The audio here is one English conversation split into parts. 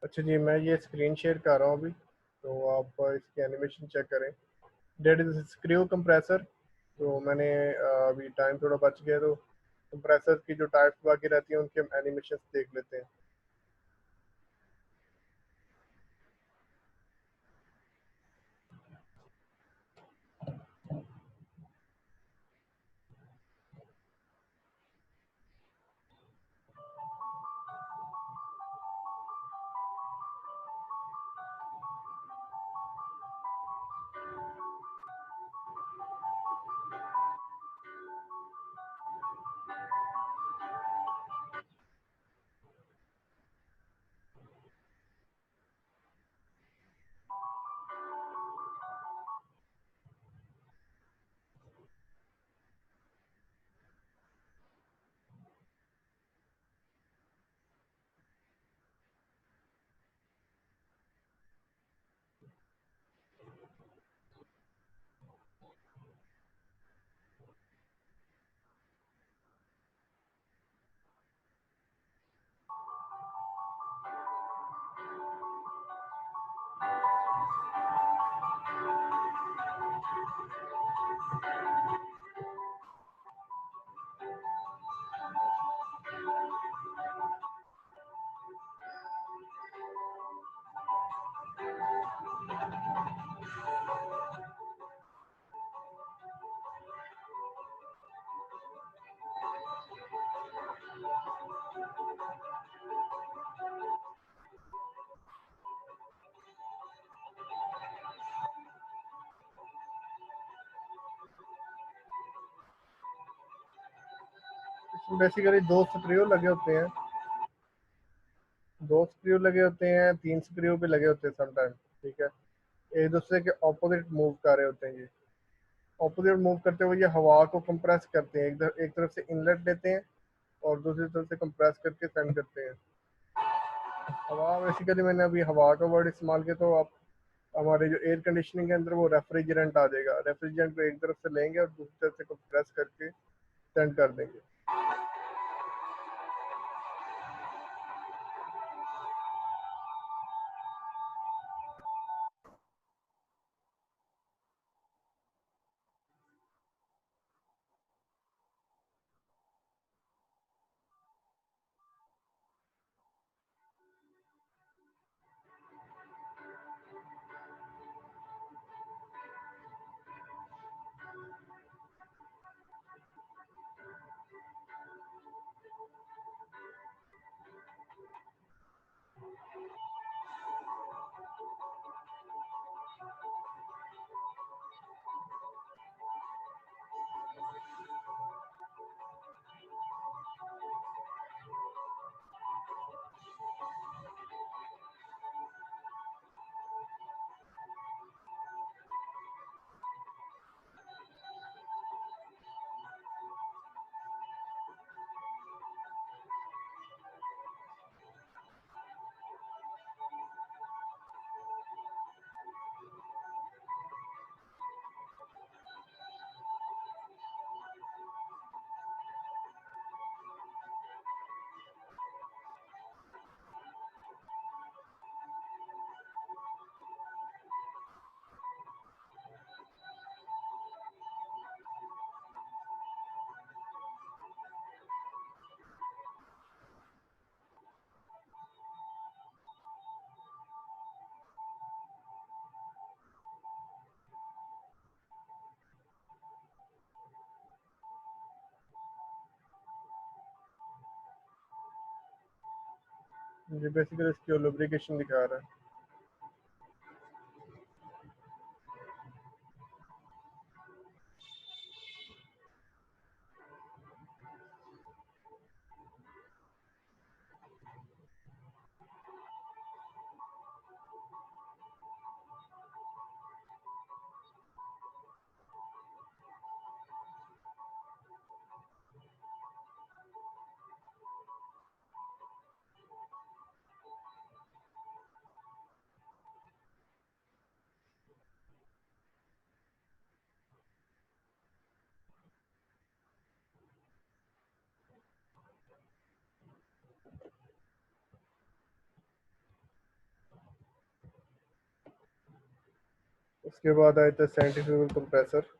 अच्छा जी, मैं ये स्क्रीन शेयर कर रहा हूँ अभी, तो आप इसकी एनिमेशन चेक करें। That is screw compressor. तो मैंने अभी टाइम थोड़ा बच गया, तो कंप्रेसर की जो टाइप्स बाकी रहती हैं उनके हम एनिमेशन देख लेते हैं। इसमें बेसिकली दो स्क्रू लगे होते हैं, दो स्क्रू लगे होते हैं, तीन स्क्रू भी लगे होते हैं समटाइम। ठीक है, एक दूसरे के ऑपोजिट मूव कर रहे होते हैं। ये ऑपोजिट मूव करते हुए ये हवा को कंप्रेस करते हैं, एक तरफ से इनलेट लेते हैं और दूसरी तरफ से कंप्रेस करके सेंड करते हैं। हवा बेसिकली मैंने अभी हवा का वर्ड इस्तेमाल किया, तो आप हमारे जो एयर कंडीशनिंग के अंदर वो रेफ्रिजरेंट आ जाएगा। रेफ्रिजरेंट को एक तरफ से लेंगे और दूसरी तरफ से कंप्रेस करके सेंड कर देंगे। ये बेसिकली इसकी लुब्रिकेशन दिखा रहा है। उसके बाद आए थे centrifugal compressor.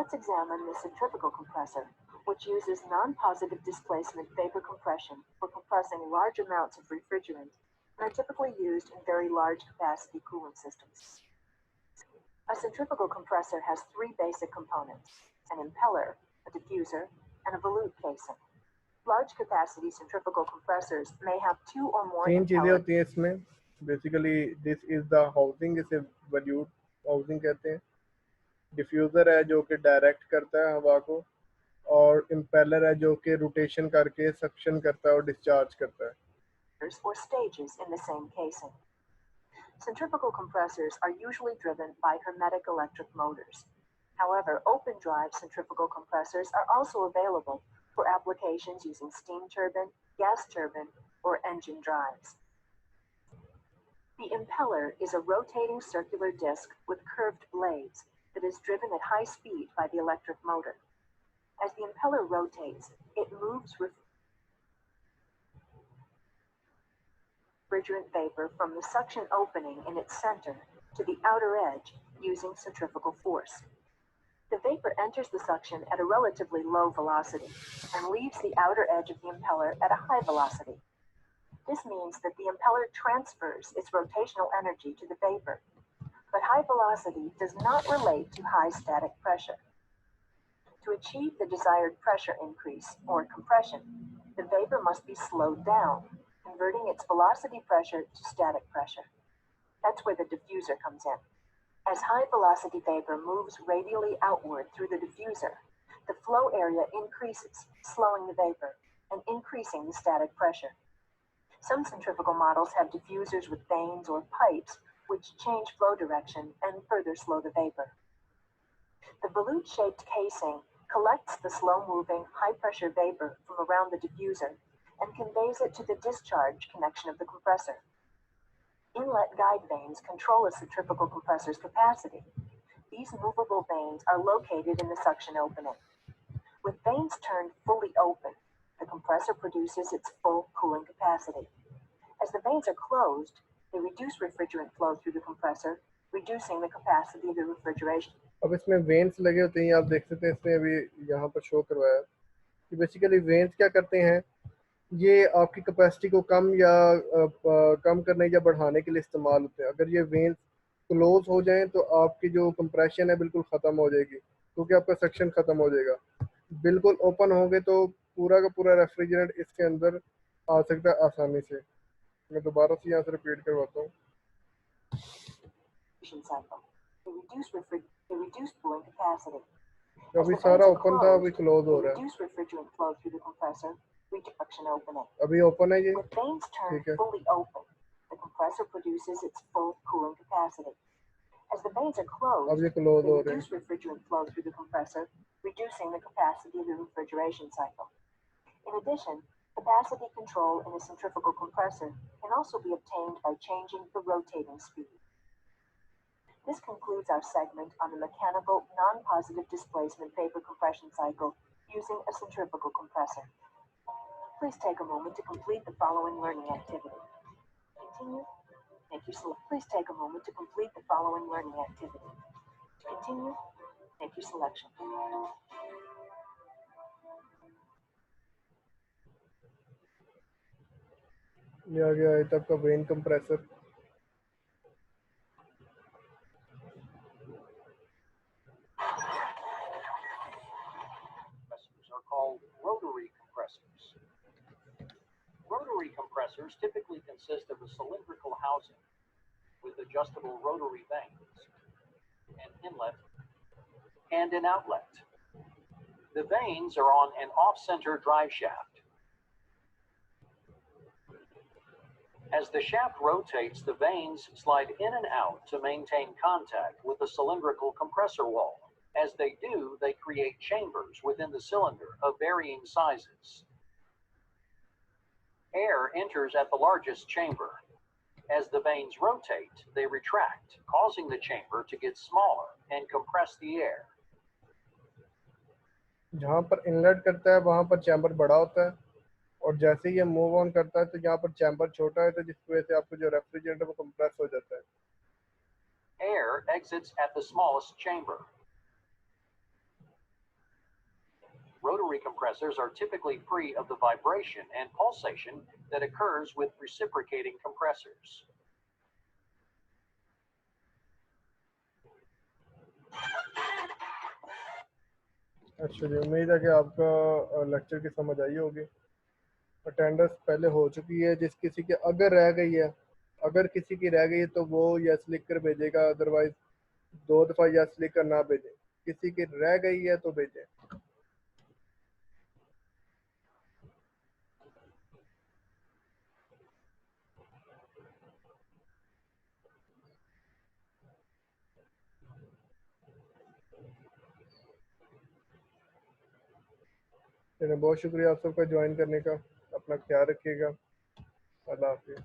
Let's examine the centrifugal compressor, which uses non-positive displacement vapor compression for compressing large amounts of refrigerant and are typically used in very large capacity cooling systems. A centrifugal compressor has three basic components: an impeller, a diffuser, and a volute casing. Large capacity centrifugal compressors may have two or more तीन चीज़ें impellers. होती हैं इसमें basically. This is the housing, इसे valued housing कहते हैं। Diffuser है जो कि डायरेक्ट करता है हवा को, और इम्पेलर है जो कि रोटेशन करके सक्शन करता है और डिस्चार्ज करता है। Or stages in the same casing. Centrifugal compressors are usually driven by hermetic electric motors. However, open-drive centrifugal compressors are also available for applications using steam turbine, gas turbine, or engine drives. The impeller is a rotating circular disc with curved blades that is driven at high speed by the electric motor. As the impeller rotates, it moves refrigerant vapor from the suction opening in its center to the outer edge using centrifugal force. The vapor enters the suction at a relatively low velocity and leaves the outer edge of the impeller at a high velocity. This means that the impeller transfers its rotational energy to the vapor, but high velocity does not relate to high static pressure. To achieve the desired pressure increase, or compression, the vapor must be slowed down, converting its velocity pressure to static pressure. That's where the diffuser comes in. As high velocity vapor moves radially outward through the diffuser, the flow area increases, slowing the vapor and increasing the static pressure. Some centrifugal models have diffusers with vanes or pipes which change flow direction and further slow the vapor. The volute-shaped casing collects the slow-moving, high-pressure vapor from around the diffuser and conveys it to the discharge connection of the compressor. Inlet guide vanes control a centrifugal compressor's capacity. These movable vanes are located in the suction opening. With vanes turned fully open, the compressor produces its full cooling capacity. As the vanes are closed, they reduce refrigerant flow through the compressor, reducing the capacity of the refrigeration. अब इसमें veins लगे होते हैं, आप देख सकते हैं, इसमें अभी यहाँ पर शो करवाया कि बेसिकली वेन्स क्या करते हैं, ये आपकी कैपेसिटी को कम करने या बढ़ाने के लिए इस्तेमाल होते हैं। अगर ये वेन्स क्लोज हो जाएं तो आपकी जो कंप्रेशन है बिल्कुल ख़त्म हो जाएगी, क्योंकि आपका सक्शन ख़त्म हो जाएगा। बिल्कुल ओपन होंगे तो पूरा का पूरा रेफ्रिजरेंट इसके अंदर आ सकता है आसानी से। मैं दोबारा से यहाँ से रिपीट करवाता हूँ। अभी सारा ओपन था, अभी क्लोज हो रहा है। अभी ओपन है ये, ठीक है। As the vanes are closed, अब ये क्लोज they हो रहे हैं। reduce refrigerant flow through the compressor, reducing the capacity of the refrigeration cycle. In addition, capacity control in a centrifugal compressor can also be obtained by changing the rotating speed. This concludes our segment on the mechanical non-positive displacement vapor compression cycle using a centrifugal compressor. Please take a moment to complete the following learning activity. Continue. Please take a moment to complete the following learning activity. To continue, make your selection. ये आ गया है आपका when compressor. Are called rotary compressors. Rotary compressors typically consist of a cylindrical housing with adjustable rotary vanes. inlet, and an outlet. The vanes are on an off-center drive shaft. As the shaft rotates, the vanes slide in and out to maintain contact with the cylindrical compressor wall. As they do, they create chambers within the cylinder of varying sizes. Air enters at the largest chamber. As the vanes rotate, they retract, causing the chamber to get smaller and compress the air. जहाँ पर inlet करता है वहाँ पर chamber बड़ा होता है, और जैसे ही ये मूव ऑन करता है तो यहाँ पर चैम्बर छोटा है, तो जिसकी वजह से आपको जो रेफ्रिजरेंट है वो कंप्रेस हो जाता है. Air exits at the smallest chamber. Rotary compressors are typically free of the vibration and pulsation that occurs with reciprocating compressors. अच्छा जी, उम्मीद है कि आपका लेक्चर की समझ आई होगी. अटेंडेंस पहले हो चुकी है. जिस किसी की अगर रह गई है, अगर किसी की रह गई है तो वो यस लिख कर भेजेगा, अदरवाइज 2 दफ़ा यस लिख कर ना भेजें. किसी की रह गई है तो भेजें. चलिए, बहुत शुक्रिया आप सबका ज्वाइन करने का. अपना ख्याल रखिएगा. अल्लाह हाफिज़.